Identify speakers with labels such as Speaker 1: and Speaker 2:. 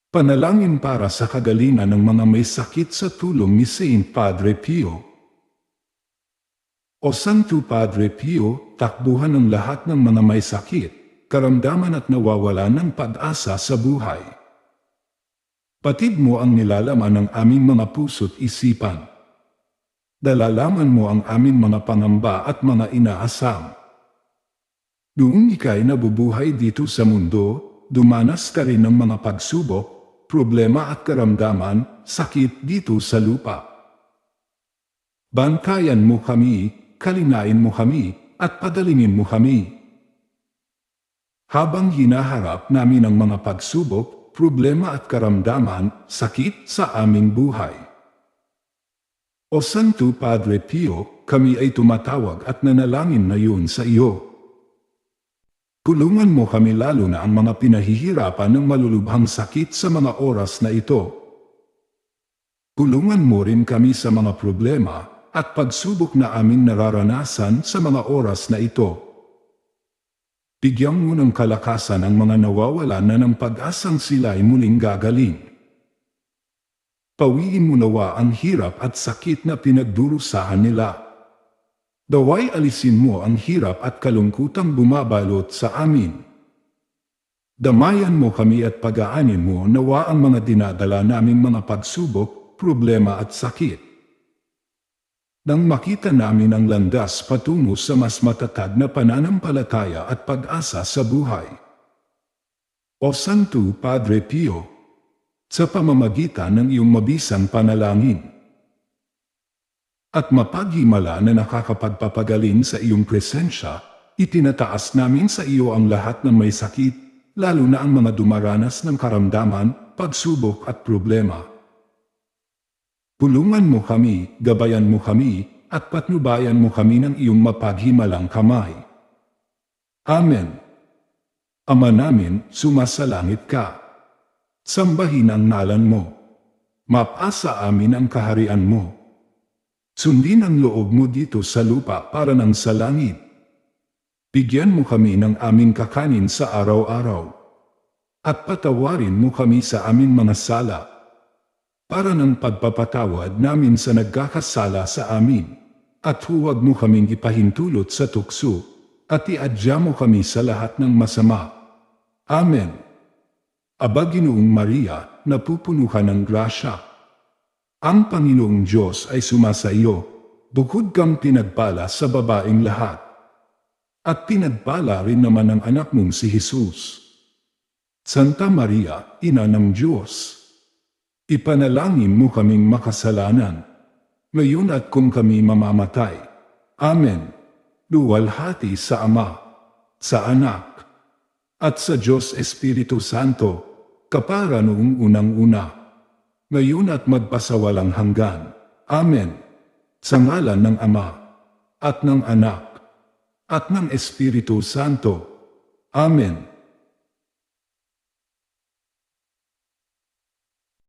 Speaker 1: Panalangin para sa kagalingan ng mga may sakit sa tulong ni Saint Padre Pio. O Santo Padre Pio, takbuhan ng lahat ng mga may sakit, karamdaman at nawawala ng pag-asa sa buhay. Patid mo ang nilalaman ng aming mga puso't isipan. Dalalaman mo ang aming mga pangamba at mga inaasam. Noong ika'y nabubuhay dito sa mundo, dumanas ka rin ng mga pagsubok, problema at karamdaman, sakit dito sa lupa. Bantayan mo kami, kalinain mo kami, at padalingin mo kami. Habang hinaharap namin ang mga pagsubok, problema at karamdaman, sakit sa aming buhay. O Santo Padre Pio, kami ay tumatawag at nanalangin ngayon sa iyo. Tulungan mo kami lalo na ang mga pinahihirapan ng malulubhang sakit sa mga oras na ito. Tulungan mo rin kami sa mga problema at pagsubok na aming nararanasan sa mga oras na ito. Bigyan mo ng kalakasan ang mga nawawala na ng pag-asang sila ay muling gagaling. Pawiin mo nawa ang hirap at sakit na pinagdurusahan nila. Daway alisin mo ang hirap at kalungkutang bumabalot sa amin. Damayan mo kami at pagaanin mo nawa ang mga dinadala naming mga pagsubok, problema at sakit. Nang makita namin ang landas patungo sa mas matatag na pananampalataya at pag-asa sa buhay. O Santo Padre Pio, sa pamamagitan ng iyong mabisang panalangin, at mapaghimala na nakakapagpapagalin sa iyong presensya, itinataas namin sa iyo ang lahat ng may sakit, lalo na ang mga dumaranas ng karamdaman, pagsubok at problema. Tulungan mo kami, gabayan mo kami, at patnubayan mo kami ng iyong mapaghimalang kamay. Amen. Ama namin, sumasalangit ka. Sambahin ang ngalan mo. Mapasa amin ang kaharian mo. Sundin ang loob mo dito sa lupa para nang sa langit. Bigyan mo kami ng aming kakanin sa araw-araw. At patawarin mo kami sa aming mga sala, para ng pagpapatawad namin sa nagkakasala sa amin. At huwag mo kaming ipahintulot sa tukso, at iadya mo kami sa lahat ng masama. Amen. Aba Ginoong Maria, napupuno ka ng grasya. Ang Panginoong Diyos ay sumasa iyo, bukod kang pinagpala sa babaeng lahat. At pinagpala rin naman ang anak mong si Jesus. Santa Maria, Ina ng Diyos, ipanalangin mo kaming makasalanan, ngayon at kung kami mamamatay. Amen. Luwalhati sa Ama, sa Anak, at sa Diyos Espiritu Santo, kapara noong unang-una, ngayon at magpasawalang hanggan. Amen. Sa ngalan ng Ama, at ng Anak, at ng Espiritu Santo. Amen.